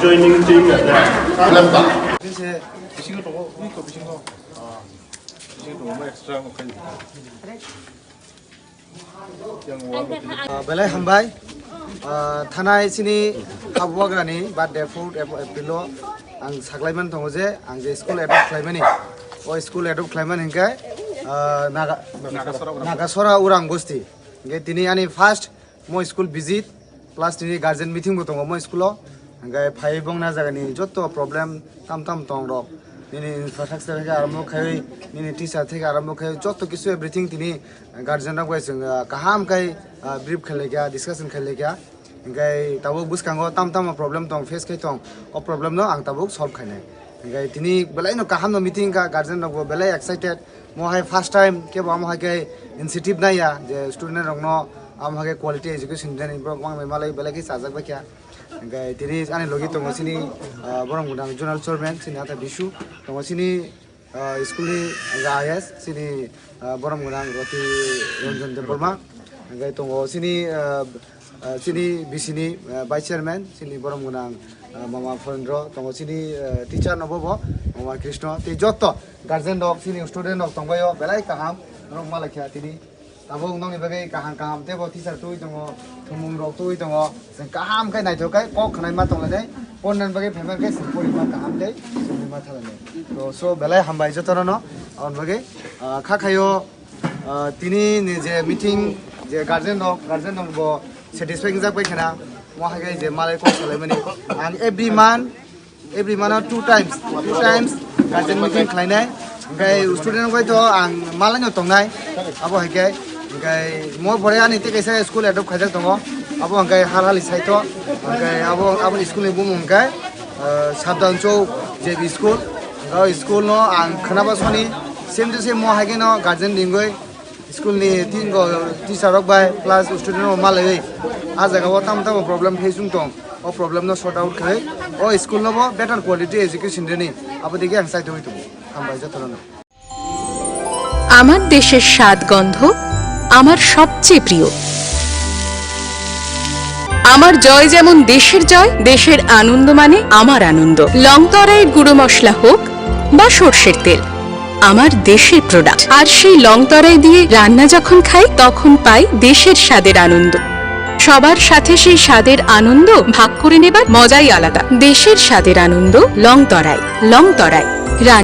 joining team belai hambai thanai sini habwagrani birthday food epilo ang saklaiman tongo je ang je school adopt khlaimani o school adopt klaiman hingkai nagasora urang bosti nge tini ani first mo school visit plus tini guardian meeting bo tongo mo school o ngai phai bong na jagani jotto problem tam tong rok nini infrastructure থেকে আরম্ভ খাই nini teacher থেকে আরম্ভ খাই যত কিছু everything তিনি guardian রাক গাইছেন কাহাম কাই ব্রিফ খেলে গিয়া ডিসকাশন খেলে গিয়া গাই তাবো বুসকাঙ্গো তাম প্রবলেম তং ফেস খাই তং ও প্রবলেম ন আং তাবো সলভ খাইনাই গাই তিনি বেলাই ন কাহাম ন মিটিং কা গার্জিয়ান রাক বেলাই এক্সাইটেড মহাই ফার্স্ট টাইম কে বাম হাকে ইনিশিয়েটিভ নাইয়া যে স্টুডেন্ট রং ন আম হাকে কোয়ালিটি এডুকেশন দেনি ব্রক মাং মেমালাই বেলাই কি সাজাক বাকিয়া Gay tini ani logi tongo sini borong gudang journal chairman sini ata bisu tongo sini school ni IS sini borong gudang roti Ranjan Deborma gay tongo sini bisini vice chairman sini borong gudang mama Fondro tongo sini teacher nobobo mama Krishna ti jotto guardian dok sini student dok tongo yo belai kaham rong malakya tini abo ungdong ni bagai kaham tebo teacher tui tongo thumung rok tui tongo kaham kai nai thokai kok khnai ma tonga dai ponnan bagai family kai simpori ma kaham dai sini ma thalane to so belai hambai jotoro no on bagai kha khayo tini ni je meeting je guardian dok bo satisfying jak bai khana mo hagai je malai ko salai mani and every month two times guardian meeting khlainai gai student bai to ang malai no tongnai abo hagai gai mo bore ani te kaisa school adopt khajak tongo abo gai halali saito gai abo school ni bumung gai sabdan chou JB school no ang khanaba soni same to same mo hage no guardian dingoi school ni tingo teacher rok bai plus student no malai a jaga o tam problem facing tong o problem no sort out khai o school no better quality education deni abo dike ang saito hoito ambai jatoro আমার দেশের স্বাদ গন্ধ আমার সবচেয়ে প্রিয় আমার জয় যেমন দেশের জয় দেশের আনন্দ মানে আমার আনন্দ লংতরাইয়ের গুঁড়ো মশলা হোক বা সরষের তেল আমার দেশের প্রোডাক্ট আর সেই লংতরাই দিয়ে রান্না যখন খাই তখন পাই দেশের স্বাদের আনন্দ সবার সাথে সেই স্বাদের আনন্দ ভাগ করে নেবার মজাই আলাদা দেশের স্বাদের আনন্দ লংতরাই